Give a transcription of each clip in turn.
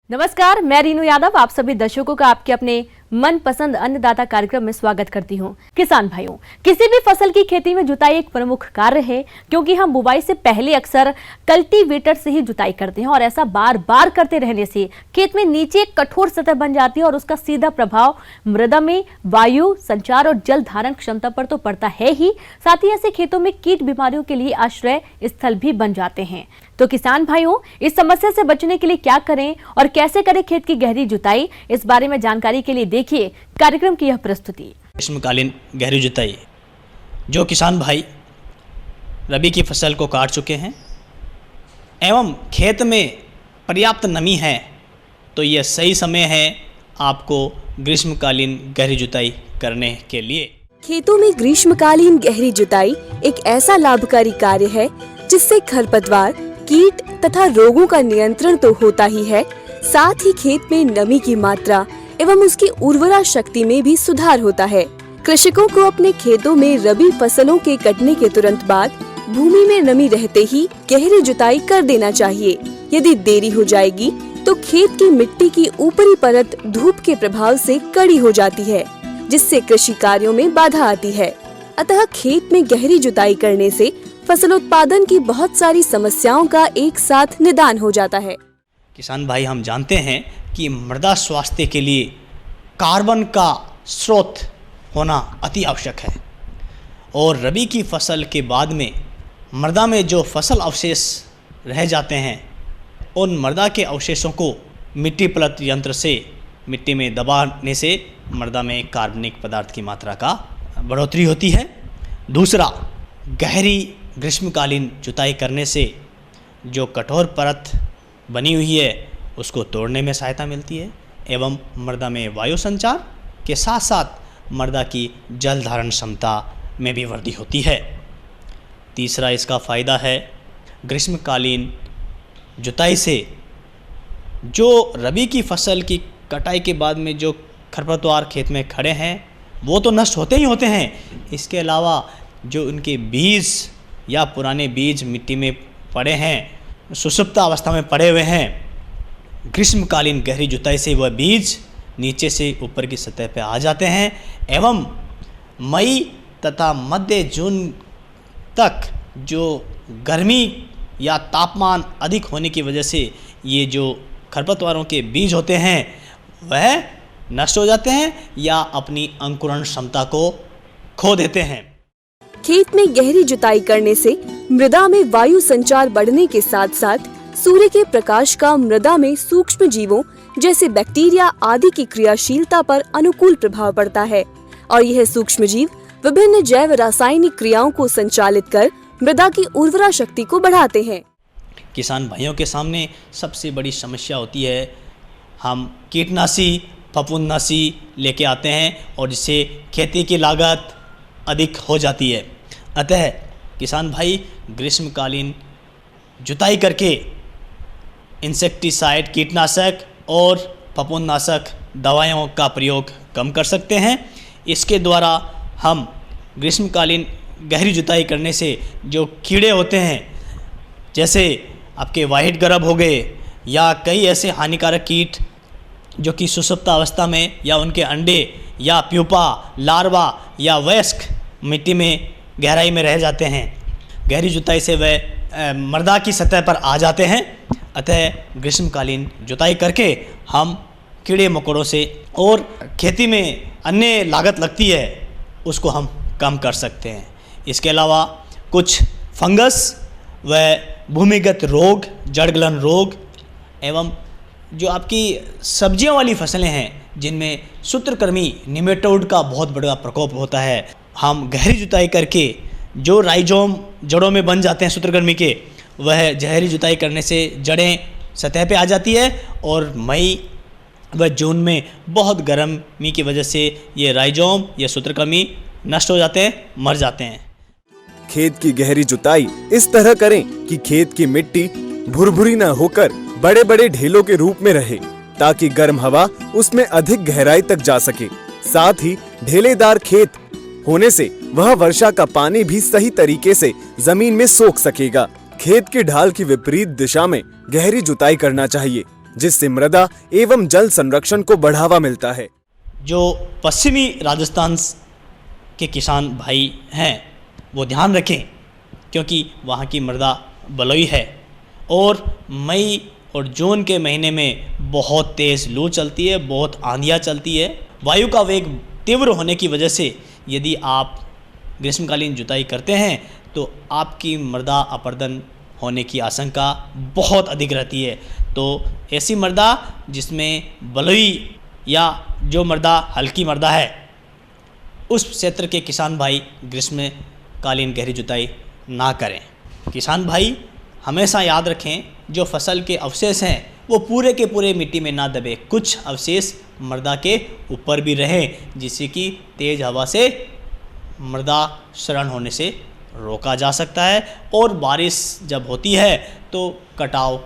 नमस्कार, मैं रीनू यादव आप सभी दर्शकों का आपके अपने मनपसंद अन्नदाता कार्यक्रम में स्वागत करती हूं। किसान भाइयों, किसी भी फसल की खेती में जुताई एक प्रमुख कार्य है, क्योंकि हम बुवाई से पहले अक्सर कल्टीवेटर से ही जुताई करते हैं और ऐसा बार बार करते रहने से खेत में नीचे एक कठोर सतह बन जाती है और उसका सीधा प्रभाव मृदा में वायु संचार और जल धारण क्षमता पर तो पड़ता है ही, साथ ही ऐसे खेतों में कीट बीमारियों के लिए आश्रय स्थल भी बन जाते हैं। तो किसान भाइयों, इस समस्या से बचने के लिए क्या करें और कैसे करें खेत की गहरी जुताई, इस बारे में जानकारी के लिए देखिए कार्यक्रम की यह प्रस्तुति। ग्रीष्मकालीन गहरी जुताई। जो किसान भाई रबी की फसल को काट चुके हैं एवं खेत में पर्याप्त नमी है, तो यह सही समय है आपको ग्रीष्मकालीन गहरी जुताई करने के लिए। खेतों में ग्रीष्मकालीन गहरी जुताई एक ऐसा लाभकारी कार्य है जिससे खरपतवार, कीट तथा रोगों का नियंत्रण तो होता ही है, साथ ही खेत में नमी की मात्रा एवं उसकी उर्वरा शक्ति में भी सुधार होता है। कृषकों को अपने खेतों में रबी फसलों के कटने के तुरंत बाद भूमि में नमी रहते ही गहरी जुताई कर देना चाहिए। यदि देरी हो जाएगी तो खेत की मिट्टी की ऊपरी परत धूप के प्रभाव से कड़ी हो जाती है, जिससे कृषि कार्यों में बाधा आती है। अतः खेत में गहरी जुताई करने से फसल उत्पादन की बहुत सारी समस्याओं का एक साथ निदान हो जाता है। किसान भाई, हम जानते हैं कि मृदा स्वास्थ्य के लिए कार्बन का स्रोत होना अति आवश्यक है और रबी की फसल के बाद में मृदा में जो फसल अवशेष रह जाते हैं, उन मृदा के अवशेषों को मिट्टी प्लत यंत्र से मिट्टी में दबाने से मृदा में कार्बनिक पदार्थ की मात्रा का बढ़ोतरी होती है। दूसरा, गहरी ग्रीष्मकालीन जुताई करने से जो कठोर परत बनी हुई है उसको तोड़ने में सहायता मिलती है एवं मृदा में वायु संचार के साथ साथ मृदा की जल धारण क्षमता में भी वृद्धि होती है। तीसरा इसका फ़ायदा है, ग्रीष्मकालीन जुताई से जो रबी की फसल की कटाई के बाद में जो खरपतवार खेत में खड़े हैं वो तो नष्ट होते ही होते हैं, इसके अलावा जो उनके बीज या पुराने बीज मिट्टी में पड़े हैं, सुषुप्त अवस्था में पड़े हुए हैं, ग्रीष्मकालीन गहरी जुताई से वह बीज नीचे से ऊपर की सतह पर आ जाते हैं एवं मई तथा मध्य जून तक जो गर्मी या तापमान अधिक होने की वजह से ये जो खरपतवारों के बीज होते हैं वह नष्ट हो जाते हैं या अपनी अंकुरण क्षमता को खो देते हैं। खेत में गहरी जुताई करने से मृदा में वायु संचार बढ़ने के साथ साथ सूर्य के प्रकाश का मृदा में सूक्ष्म जीवों जैसे बैक्टीरिया आदि की क्रियाशीलता पर अनुकूल प्रभाव पड़ता है और यह सूक्ष्म जीव विभिन्न जैव रासायनिक क्रियाओं को संचालित कर मृदा की उर्वरा शक्ति को बढ़ाते हैं। किसान भाइयों के सामने सबसे बड़ी समस्या होती है, हम कीटनाशी फफूंदनाशी लेके आते हैं और जिससे खेती की लागत अधिक हो जाती है। अतः किसान भाई ग्रीष्मकालीन जुताई करके इंसेक्टिसाइड कीटनाशक और फफूंदनाशक दवाइयों का प्रयोग कम कर सकते हैं। इसके द्वारा हम ग्रीष्मकालीन गहरी जुताई करने से जो कीड़े होते हैं, जैसे आपके वाइट ग्रब हो गए या कई ऐसे हानिकारक कीट जो कि सुषुप्त अवस्था में या उनके अंडे या प्यूपा, लार्वा या वयस्क मिट्टी में गहराई में रह जाते हैं, गहरी जुताई से वह मृदा की सतह पर आ जाते हैं। अतः ग्रीष्मकालीन जुताई करके हम कीड़े मकोड़ों से और खेती में अन्य लागत लगती है उसको हम कम कर सकते हैं। इसके अलावा कुछ फंगस व भूमिगत रोग, जड़गलन रोग एवं जो आपकी सब्जियों वाली फसलें हैं जिनमें सूत्रकृमि निमेटोड का बहुत बड़ा प्रकोप होता है, हम गहरी जुताई करके जो राइजोम जड़ों में बन जाते हैं सूत्रकृमि के, वह गहरी जुताई करने से जड़ें सतह पे आ जाती है और मई व जून में बहुत गर्मी की वजह से ये राइजोम या सूत्रकृमि नष्ट हो जाते हैं, मर जाते हैं। खेत की गहरी जुताई इस तरह करें कि खेत की मिट्टी भुरभुरी न होकर बड़े बड़े ढेलों के रूप में रहे, ताकि गर्म हवा उसमें अधिक गहराई तक जा सके। साथ ही ढेलेदार खेत होने से वह वर्षा का पानी भी सही तरीके से जमीन में सोख सकेगा। खेत की ढाल की विपरीत दिशा में गहरी जुताई करना चाहिए, जिससे मृदा एवं जल संरक्षण को बढ़ावा मिलता है। जो पश्चिमी राजस्थान के किसान भाई हैं वो ध्यान रखें, क्योंकि वहाँ की मृदा बलुई है और मई और जून के महीने में बहुत तेज़ लू चलती है, बहुत आंधियाँ चलती है। वायु का वेग तीव्र होने की वजह से यदि आप ग्रीष्मकालीन जुताई करते हैं तो आपकी मृदा अपरदन होने की आशंका बहुत अधिक रहती है। तो ऐसी मृदा जिसमें बलुई या जो मृदा हल्की मृदा है, उस क्षेत्र के किसान भाई ग्रीष्मकालीन गहरी जुताई ना करें। किसान भाई हमेशा याद रखें, जो फसल के अवशेष हैं वो पूरे के पूरे मिट्टी में ना दबे, कुछ अवशेष मृदा के ऊपर भी रहें, जिससे कि तेज़ हवा से मृदा क्षरण होने से रोका जा सकता है। और बारिश जब होती है तो कटाव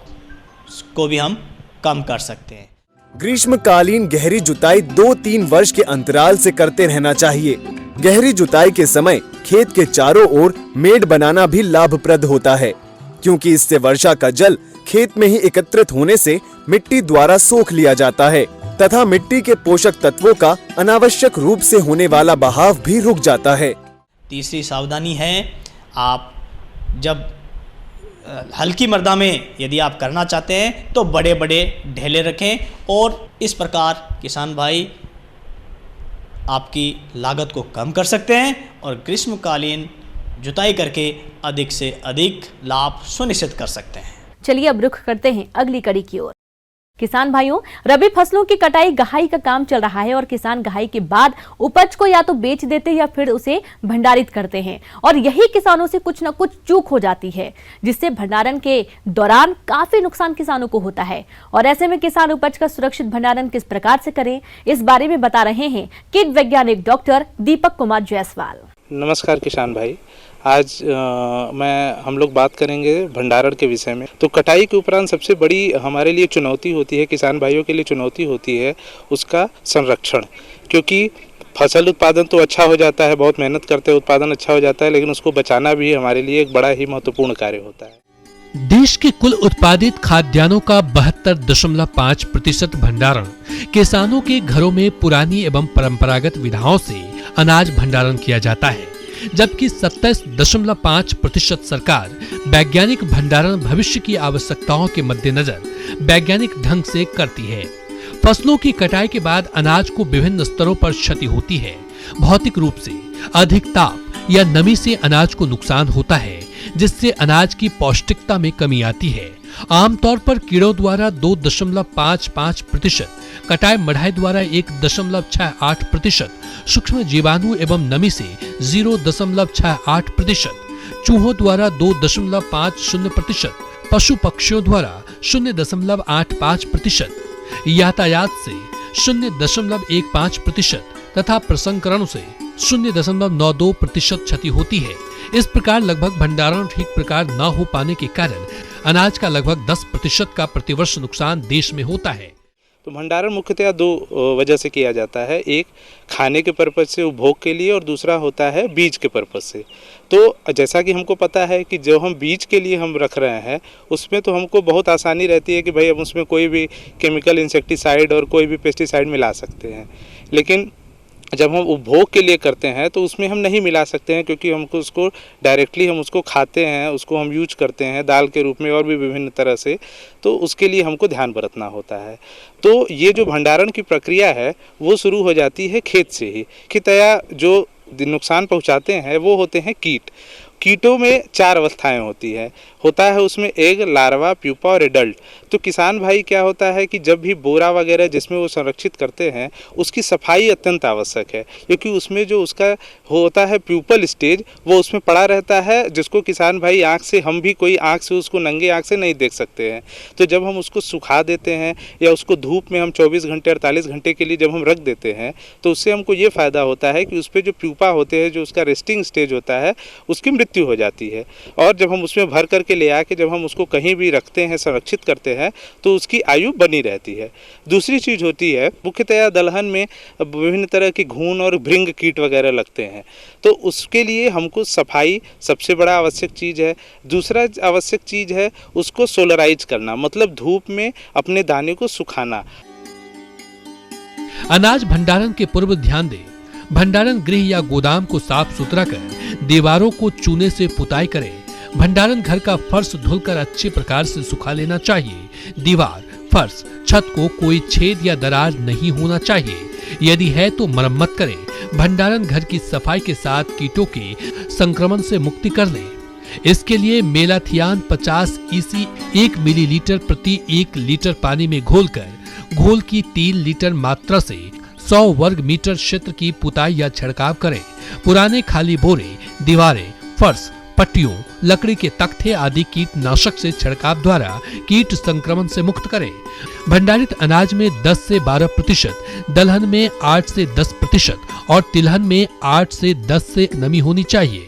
को भी हम कम कर सकते हैं। ग्रीष्मकालीन गहरी जुताई 2-3 वर्ष के अंतराल से करते रहना चाहिए। गहरी जुताई के समय खेत के चारों ओर मेड़ बनाना भी लाभप्रद होता है, क्योंकि इससे वर्षा का जल खेत में ही एकत्रित होने से मिट्टी द्वारा सोख लिया जाता है तथा मिट्टी के पोषक तत्वों का अनावश्यक रूप से होने वाला बहाव भी रुक जाता है। तीसरी सावधानी है, आप जब हल्की मृदा में यदि आप करना चाहते हैं तो बड़े बड़े ढेले रखें, और इस प्रकार किसान भाई आपकी लागत को कम कर सकते हैं और ग्रीष्मकालीन जुताई करके अधिक से अधिक लाभ सुनिश्चित कर सकते हैं। चलिए अब रुख करते हैं अगली कड़ी की ओर। किसान भाइयों, रबी फसलों की कटाई गहाई का काम चल रहा है और किसान गहाई के बाद उपज को या तो बेच देते हैं या फिर उसे भंडारित करते हैं, और यही किसानों से कुछ न कुछ चूक हो जाती है, जिससे भंडारण के दौरान काफी नुकसान किसानों को होता है। और ऐसे में किसान उपज का सुरक्षित भंडारण किस प्रकार से करें, इस बारे में बता रहे हैं कीट वैज्ञानिक डॉक्टर दीपक कुमार जायसवाल। नमस्कार किसान भाई, आज हम लोग बात करेंगे भंडारण के विषय में। तो कटाई के उपरांत सबसे बड़ी हमारे लिए चुनौती होती है, किसान भाइयों के लिए चुनौती होती है उसका संरक्षण, क्योंकि फसल उत्पादन तो अच्छा हो जाता है, बहुत मेहनत करते हैं, उत्पादन अच्छा हो जाता है, लेकिन उसको बचाना भी हमारे लिए एक बड़ा ही महत्वपूर्ण कार्य होता है। देश के कुल उत्पादित खाद्यान्नों का 72.5% भंडारण किसानों के घरों में पुरानी एवं परंपरागत विधाओं से अनाज भंडारण किया जाता है, जबकि 27.5% सरकार वैज्ञानिक भंडारण भविष्य की आवश्यकताओं के मद्देनजर वैज्ञानिक ढंग से करती है। फसलों की कटाई के बाद अनाज को विभिन्न स्तरों पर क्षति होती है। भौतिक रूप से अधिक ताप या नमी से अनाज को नुकसान होता है, जिससे अनाज की पौष्टिकता में कमी आती है। आमतौर पर कीड़ों द्वारा 2.55%, कटाई मढ़ाई द्वारा 1.68%, सूक्ष्म जीवाणु एवं नमी से 0.68%, चूहों द्वारा 2.50%, पशु पक्षियों द्वारा 0.85%, यातायात से 0.15% तथा प्रसंस्करण से 0.92% क्षति होती है। इस प्रकार लगभग भंडारण ठीक प्रकार न हो पाने के कारण अनाज का लगभग 10% का प्रतिवर्ष नुकसान देश में होता है। तो भंडारण मुख्यतः दो वजह से किया जाता है, एक खाने के पर्पज से, उपभोग के लिए, और दूसरा होता है बीज के पर्पज से। तो जैसा कि हमको पता है कि जो हम बीज के लिए हम रख रहे हैं उसमें तो हमको बहुत आसानी रहती है कि भाई हम उसमें कोई भी केमिकल इंसेक्टिसाइड और कोई भी पेस्टिसाइड मिला सकते हैं, लेकिन जब हम उपभोग के लिए करते हैं तो उसमें हम नहीं मिला सकते हैं, क्योंकि हमको उसको डायरेक्टली हम उसको खाते हैं, उसको हम यूज करते हैं दाल के रूप में और भी विभिन्न तरह से, तो उसके लिए हमको ध्यान बरतना होता है। तो ये जो भंडारण की प्रक्रिया है वो शुरू हो जाती है खेत से ही। मुख्यतया जो नुकसान पहुंचाते हैं वो होते हैं कीट। कीटों में 4 अवस्थाएं होता है उसमें एग, लार्वा, प्यूपा और एडल्ट। तो किसान भाई क्या होता है कि जब भी बोरा वगैरह जिसमें वो संरक्षित करते हैं उसकी सफाई अत्यंत आवश्यक है, क्योंकि उसमें जो उसका होता है प्यूपल स्टेज वो उसमें पड़ा रहता है, जिसको किसान भाई आँख से, हम भी कोई आँख से उसको नंगे आँख से नहीं देख सकते हैं। तो जब हम उसको सुखा देते हैं या उसको धूप में हम 24 घंटे 48 घंटे के लिए जब हम रख देते हैं तो उससे हमको ये फ़ायदा होता है कि उस पर जो प्यूपा होते हैं, जो उसका रेस्टिंग स्टेज होता है, उसकी मृत्यु हो जाती है। और जब हम उसमें भर करके के ले आके जब हम उसको कहीं भी रखते हैं, संरक्षित करते हैं, तो उसकी आयु बनी रहती है। दूसरी चीज़ होती है, मुख्यतया दलहन में विभिन्न तरह की घून और भृंग कीट वगैरह लगते हैं, तो उसके लिए हमको सफाई सबसे बड़ा आवश्यक चीज़ है। दूसरा आवश्यक चीज़ है उसको सोलराइज करना, मतलब धूप में अपने दाने को सुखाना। अनाज भंडारण के पूर्व ध्यान दें, भंडारण गृह या गोदाम को साफ सुथरा कर दीवारों को चूने से पुताई करें। भंडारण घर का फर्श धुलकर अच्छे प्रकार से सुखा लेना चाहिए। दीवार, फर्श, छत को कोई छेद या दरार नहीं होना चाहिए, यदि है तो मरम्मत करें। भंडारण घर की सफाई के साथ कीटों के संक्रमण से मुक्ति कर लें। इसके लिए मेलाथियान 50 EC 1 मिलीलीटर प्रति 1 लीटर पानी में घोलकर घोल की 3 लीटर मात्रा से 100 वर्ग मीटर क्षेत्र की पुताई या छिड़काव करें। पुराने खाली बोरे, दीवारें, फर्श, पट्टियों, लकड़ी के तख्ते आदि कीटनाशक से छिड़काव द्वारा कीट संक्रमण से मुक्त करें। भंडारित अनाज में 10 से 12%, दलहन में 8 से 10% और तिलहन में 8 से 10 से नमी होनी चाहिए।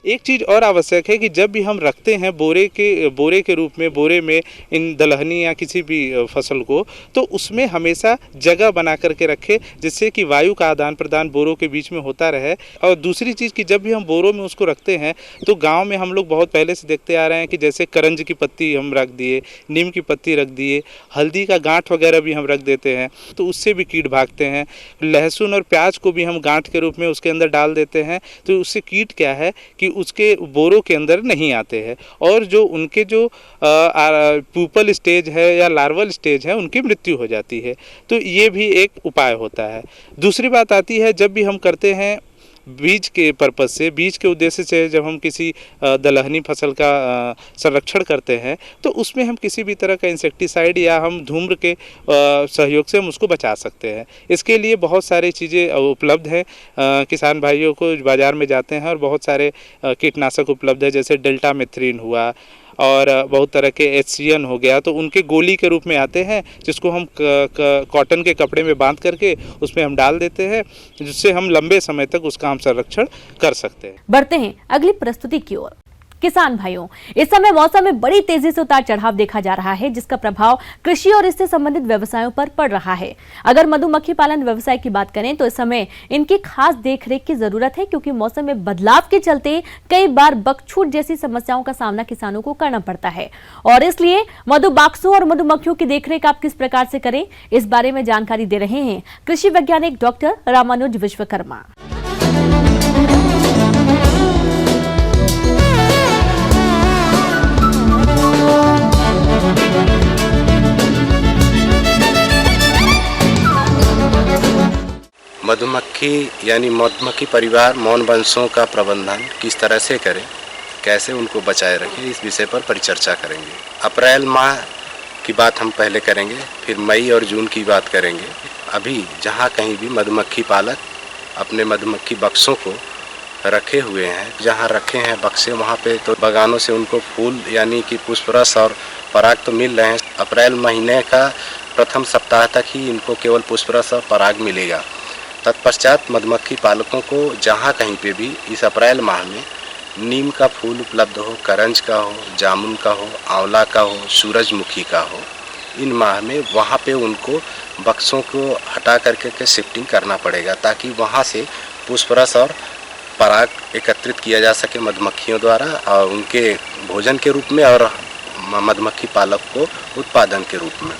एक चीज़ और आवश्यक है कि जब भी हम रखते हैं बोरे के रूप में, बोरे में इन दलहनी या किसी भी फसल को, तो उसमें हमेशा जगह बना करके रखें, जिससे कि वायु का आदान प्रदान बोरों के बीच में होता रहे। और दूसरी चीज़ कि जब भी हम बोरों में उसको रखते हैं, तो गांव में हम लोग बहुत पहले से देखते आ रहे हैं कि जैसे करंज की पत्ती हम रख दिए, नीम की पत्ती रख दिए, हल्दी का गांठ वगैरह भी हम रख देते हैं, तो उससे भी कीट भागते हैं। लहसुन और प्याज को भी हम गांठ के रूप में उसके अंदर डाल देते हैं, तो उससे कीट क्या है कि उसके बोरों के अंदर नहीं आते हैं, और जो उनके जो प्यूपल स्टेज है या लार्वल स्टेज है, उनकी मृत्यु हो जाती है। तो ये भी एक उपाय होता है। दूसरी बात आती है, जब भी हम करते हैं बीज के पर्पज़ से, बीज के उद्देश्य से जब हम किसी दलहनी फसल का संरक्षण करते हैं, तो उसमें हम किसी भी तरह का इंसेक्टिसाइड या हम धूम्र के सहयोग से हम उसको बचा सकते हैं। इसके लिए बहुत सारी चीज़ें उपलब्ध हैं। किसान भाइयों को बाज़ार में जाते हैं और बहुत सारे कीटनाशक उपलब्ध है, जैसे डेल्टामेथ्रिन हुआ और बहुत तरह के HCN हो गया, तो उनके गोली के रूप में आते हैं, जिसको हम कॉटन के कपड़े में बांध करके उसमें हम डाल देते हैं, जिससे हम लंबे समय तक उसका हम संरक्षण कर सकते हैं। बढ़ते हैं अगली प्रस्तुति की ओर। किसान भाइयों, इस समय मौसम में बड़ी तेजी से उतार चढ़ाव देखा जा रहा है, जिसका प्रभाव कृषि और इससे संबंधित व्यवसायों पर पड़ रहा है। अगर मधुमक्खी पालन व्यवसाय की बात करें तो इस समय इनकी खास देखरेख की जरूरत है, क्योंकि मौसम में बदलाव के चलते कई बार बकछूट जैसी समस्याओं का सामना किसानों को करना पड़ता है, और इसलिए मधुबाक्सों और मधुमक्खियों की देखरेख आप किस प्रकार से करें, इस बारे में जानकारी दे रहे हैं कृषि वैज्ञानिक डॉक्टर रामानुज विश्वकर्मा। मधुमक्खी यानी मधुमक्खी परिवार मौन वंशों का प्रबंधन किस तरह से करें, कैसे उनको बचाए रखें, इस विषय पर परिचर्चा करेंगे। अप्रैल माह की बात हम पहले करेंगे, फिर मई और जून की बात करेंगे। अभी जहाँ कहीं भी मधुमक्खी पालक अपने मधुमक्खी बक्सों को रखे हुए हैं, जहाँ रखे हैं बक्से, वहाँ पे तो बागानों से उनको फूल यानी कि पुष्परस और पराग तो मिल रहे हैं। अप्रैल महीने का प्रथम सप्ताह तक ही इनको केवल पुष्परस और पराग मिलेगा। तत्पश्चात मधुमक्खी पालकों को जहाँ कहीं पे भी इस अप्रैल माह में नीम का फूल उपलब्ध हो, करंज का हो, जामुन का हो, आंवला का हो, सूरजमुखी का हो, इन माह में वहाँ पे उनको बक्सों को हटा करके शिफ्टिंग करना पड़ेगा, ताकि वहाँ से पुष्परस और पराग एकत्रित किया जा सके मधुमक्खियों द्वारा, और उनके भोजन के रूप में और मधुमक्खी पालक को उत्पादन के रूप में।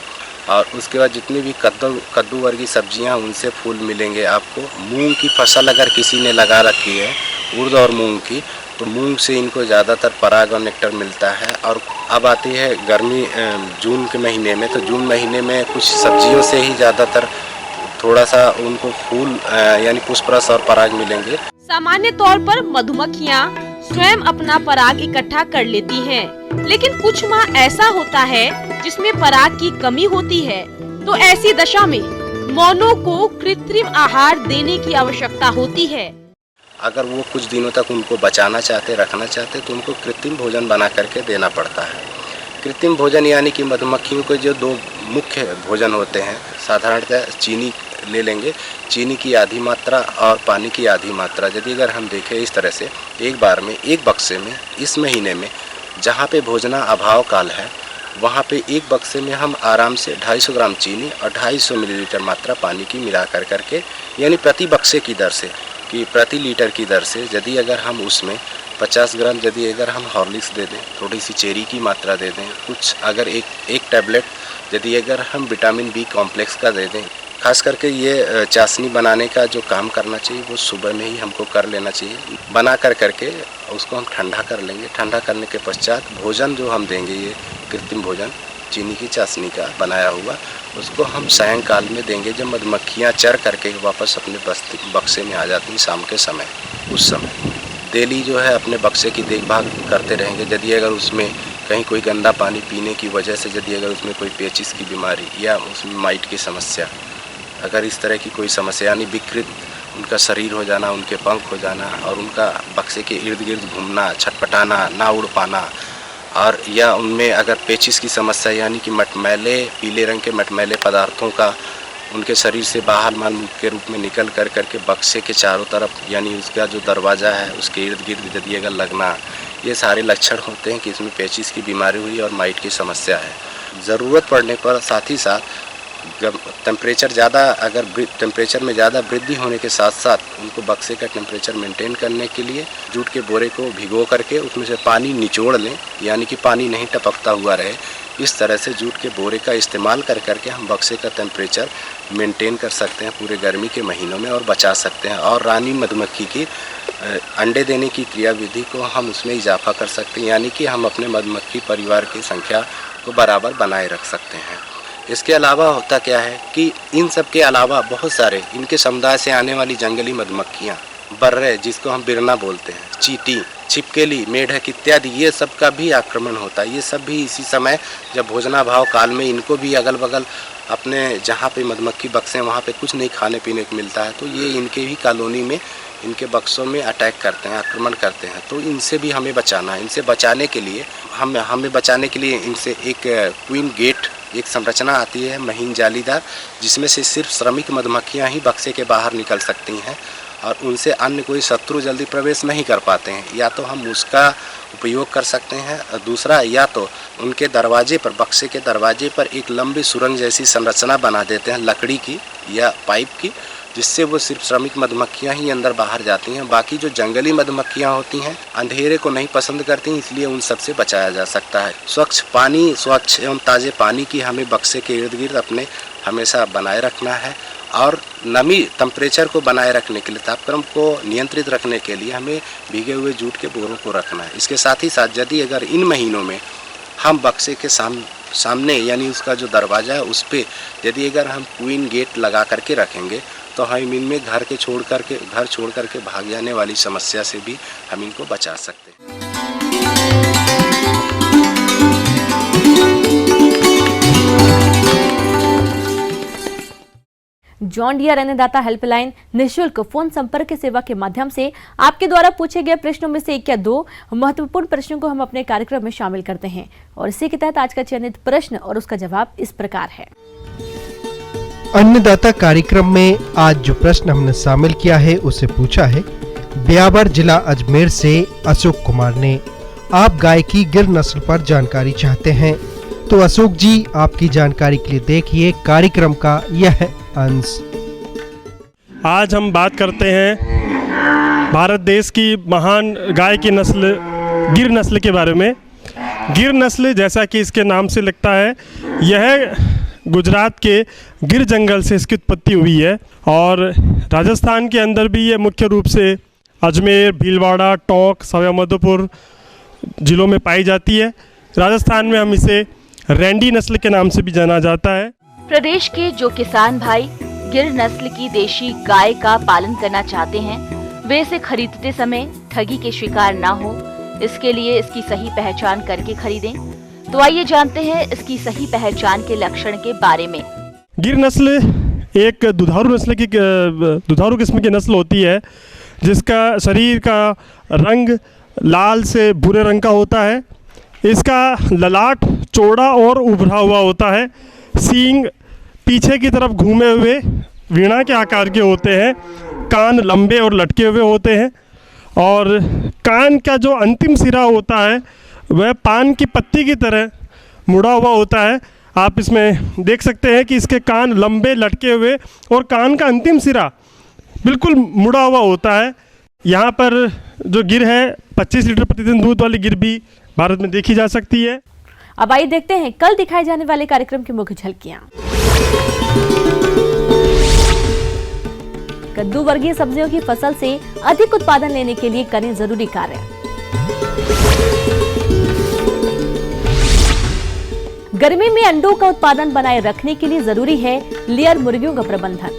और उसके बाद जितनी भी कद्दू वर्गीय सब्जियां, उनसे फूल मिलेंगे आपको। मूंग की फसल अगर किसी ने लगा रखी है, उड़द और मूंग की, तो मूंग से इनको ज़्यादातर पराग और नेक्टर मिलता है। और अब आती है गर्मी जून के महीने में, तो जून महीने में कुछ सब्जियों से ही ज़्यादातर थोड़ा सा उनको फूल यानी पुष्परस और पराग मिलेंगे। सामान्य तौर पर मधुमक्खियाँ स्वयं अपना पराग इकट्ठा कर लेती हैं, लेकिन कुछ माह ऐसा होता है जिसमें पराग की कमी होती है, तो ऐसी दशा में मौनों को कृत्रिम आहार देने की आवश्यकता होती है। अगर वो कुछ दिनों तक उनको बचाना चाहते, रखना चाहते, तो उनको कृत्रिम भोजन बना करके देना पड़ता है। कृत्रिम भोजन यानी कि मधुमक्खियों के जो दो मुख्य भोजन होते हैं, साधारणतः चीनी ले लेंगे, चीनी की आधी मात्रा और पानी की आधी मात्रा। यदि अगर हम देखें इस तरह से एक बार में एक बक्से में इस महीने में जहाँ पे भोजना अभाव काल है वहाँ पे एक बक्से में हम आराम से 250 ग्राम चीनी और 250 मिलीलीटर मात्रा पानी की मिला करके यानी प्रति बक्से की दर से कि प्रति लीटर की दर से यदि अगर हम उसमें 50 ग्राम यदि अगर हम हॉर्लिक्स दे दें, थोड़ी सी चेरी की मात्रा दे दें, कुछ अगर एक टैबलेट यदि अगर हम विटामिन बी कॉम्प्लेक्स का दे दें, खास करके ये चाशनी बनाने का जो काम करना चाहिए वो सुबह में ही हमको कर लेना चाहिए। बना करके उसको हम ठंडा कर लेंगे। ठंडा करने के पश्चात भोजन जो हम देंगे, ये कृत्रिम भोजन चीनी की चाशनी का बनाया हुआ, उसको हम सायंकाल में देंगे जब मधुमक्खियाँ चर करके वापस अपने बक्से में आ जाती हैं शाम के समय। उस समय डेली जो है अपने बक्से की देखभाल करते रहेंगे। यदि अगर उसमें कहीं कोई गंदा पानी पीने की वजह से यदि अगर उसमें कोई पेचिस की बीमारी या उसमें माइट की समस्या, अगर इस तरह की कोई समस्या यानी विकृत उनका शरीर हो जाना, उनके पंख हो जाना और उनका बक्से के इर्द गिर्द घूमना, छटपटाना, ना उड़ पाना, और या उनमें अगर पेचिस की समस्या यानी कि मटमैले, पीले रंग के मटमैले पदार्थों का उनके शरीर से बाहर माल के रूप में निकल करके बक्से के चारों तरफ यानी उसका जो दरवाज़ा है उसके इर्द गिर्द यदि अगर लगना, ये सारे लक्षण होते हैं कि इसमें पेचिस की बीमारी हुई और माइट की समस्या है। ज़रूरत पड़ने पर साथ ही साथ जब टेम्परेचर में ज़्यादा वृद्धि होने के साथ साथ उनको बक्से का टेम्परेचर मेंटेन करने के लिए जूट के बोरे को भिगो करके उसमें से पानी निचोड़ लें, यानी कि पानी नहीं टपकता हुआ रहे। इस तरह से जूट के बोरे का इस्तेमाल करके हम बक्से का टेम्परेचर मेंटेन कर सकते हैं पूरे गर्मी के महीनों में और बचा सकते हैं। और रानी मधुमक्खी की अंडे देने की क्रियाविधि को हम उसमें इजाफा कर सकते हैं, यानी कि हम अपने मधुमक्खी परिवार की संख्या को बराबर बनाए रख सकते हैं। इसके अलावा होता क्या है कि इन सब के अलावा बहुत सारे इनके समुदाय से आने वाली जंगली मधुमक्खियाँ, बर्रे जिसको हम बिरना बोलते हैं, चींटी, छिपकली, मेढक इत्यादि, ये सब का भी आक्रमण होता है। ये सब भी इसी समय जब भोजनाभाव काल में इनको भी अगल बगल अपने जहाँ पे मधुमक्खी बक्से हैं वहाँ पे कुछ नहीं खाने पीने को मिलता है तो ये इनके भी कॉलोनी में इनके बक्सों में अटैक करते हैं, आक्रमण करते हैं। तो इनसे भी हमें बचाना है। इनसे बचाने के लिए हमें बचाने के लिए इनसे एक क्वीन गेट एक संरचना आती है महीन जालीदार, जिसमें से सिर्फ श्रमिक मधुमक्खियाँ ही बक्से के बाहर निकल सकती हैं और उनसे अन्य कोई शत्रु जल्दी प्रवेश नहीं कर पाते हैं। या तो हम उसका उपयोग कर सकते हैं और दूसरा या तो उनके दरवाजे पर, बक्से के दरवाजे पर एक लंबी सुरंग जैसी संरचना बना देते हैं लकड़ी की या पाइप की, जिससे वो सिर्फ श्रमिक मधुमक्खियाँ ही अंदर बाहर जाती हैं। बाकी जो जंगली मधुमक्खियाँ होती हैं अंधेरे को नहीं पसंद करती, इसलिए उन सबसे बचाया जा सकता है। स्वच्छ पानी, स्वच्छ एवं ताज़े पानी की हमें बक्से के इर्द गिर्द अपने हमेशा बनाए रखना है और नमी टेम्परेचर को बनाए रखने के लिए, तापक्रम को नियंत्रित रखने के लिए हमें भीगे हुए जूट के बोरों को रखना है। इसके साथ ही साथ यदि अगर इन महीनों में हम बक्से के सामने यानी उसका जो दरवाज़ा है उस पर यदि अगर हम क्वीन गेट लगा करके रखेंगे तो हम इनमें घर छोड़ करके भाग जाने वाली समस्या से भी हम इनको बचा सकते हैं। जॉन डियर अन्नदाता हेल्पलाइन निःशुल्क फोन संपर्क सेवा के माध्यम से आपके द्वारा पूछे गए प्रश्नों में से एक या दो महत्वपूर्ण प्रश्नों को हम अपने कार्यक्रम में शामिल करते हैं और इसी के तहत आज का चयनित प्रश्न और उसका जवाब इस प्रकार है। अन्नदाता कार्यक्रम में आज जो प्रश्न हमने शामिल किया है उसे पूछा है ब्यावर जिला अजमेर से अशोक कुमार ने। आप गाय की गिर नस्ल पर जानकारी चाहते हैं तो अशोक जी आपकी जानकारी के लिए देखिए कार्यक्रम का यह अंश। आज हम बात करते हैं भारत देश की महान गाय की नस्ल गिर नस्ल के बारे में। गिर नस्ल जैसा कि इसके नाम से लगता है, यह गुजरात के गिर जंगल से इसकी उत्पत्ति हुई है और राजस्थान के अंदर भी ये मुख्य रूप से अजमेर, भीलवाड़ा, टोंक, सवाईमाधोपुर जिलों में पाई जाती है। राजस्थान में हम इसे रैंडी नस्ल के नाम से भी जाना जाता है। प्रदेश के जो किसान भाई गिर नस्ल की देशी गाय का पालन करना चाहते हैं, वे इसे खरीदते समय ठगी के शिकार ना हो, इसके लिए इसकी सही पहचान करके खरीदें। तो आइए जानते हैं इसकी सही पहचान के लक्षण के बारे में। गिर नस्ल एक दुधारू किस्म की नस्ल होती है जिसका शरीर का रंग लाल से भूरे रंग का होता है। इसका ललाट चौड़ा और उभरा हुआ होता है। सींग पीछे की तरफ घूमे हुए वीणा के आकार के होते हैं। कान लंबे और लटके हुए होते हैं और कान का जो अंतिम सिरा होता है वह पान की पत्ती की तरह मुड़ा हुआ होता है। आप इसमें देख सकते हैं कि इसके कान लंबे लटके हुए और कान का अंतिम सिरा बिल्कुल मुड़ा हुआ होता है। यहाँ पर जो गिर है 25 लीटर प्रतिदिन दूध वाली गिर भी भारत में देखी जा सकती है। अब आइए देखते हैं कल दिखाए जाने वाले कार्यक्रम की मुख्य झलकियां। कद्दू वर्गीय सब्जियों की फसल से अधिक उत्पादन लेने के लिए करें जरूरी कार्य। गर्मी में अंडों का उत्पादन बनाए रखने के लिए जरूरी है लेयर मुर्गियों का प्रबंधन।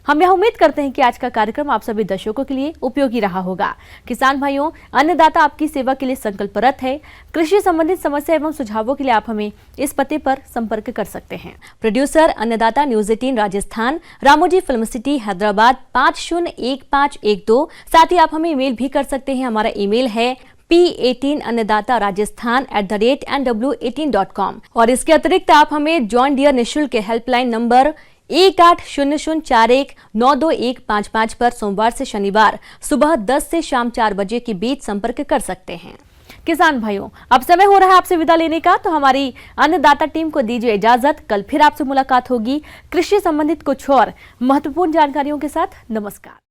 हम यह उम्मीद करते हैं कि आज का कार्यक्रम आप सभी दर्शकों के लिए उपयोगी रहा होगा। किसान भाइयों, अन्नदाता आपकी सेवा के लिए संकल्परत है। कृषि संबंधित समस्या एवं सुझावों के लिए आप हमें इस पते पर संपर्क कर सकते हैं। प्रोड्यूसर अन्नदाता news 18 Rajasthan, Ramoji film city Hyderabad 501512। साथ ही आप हमें ईमेल भी कर सकते हैं। हमारा ईमेल है p18annadatarajasthan@nw18.com। और इसके अतिरिक्त आप हमें जॉन डियर निःशुल्क हेल्पलाइन नंबर 180041922155 पर सोमवार से शनिवार सुबह 10 से शाम 4 बजे के बीच संपर्क कर सकते हैं। किसान भाइयों, अब समय हो रहा है आपसे विदा लेने का, तो हमारी अन्नदाता टीम को दीजिए इजाजत। कल फिर आपसे मुलाकात होगी कृषि संबंधित कुछ और महत्वपूर्ण जानकारियों के साथ। नमस्कार।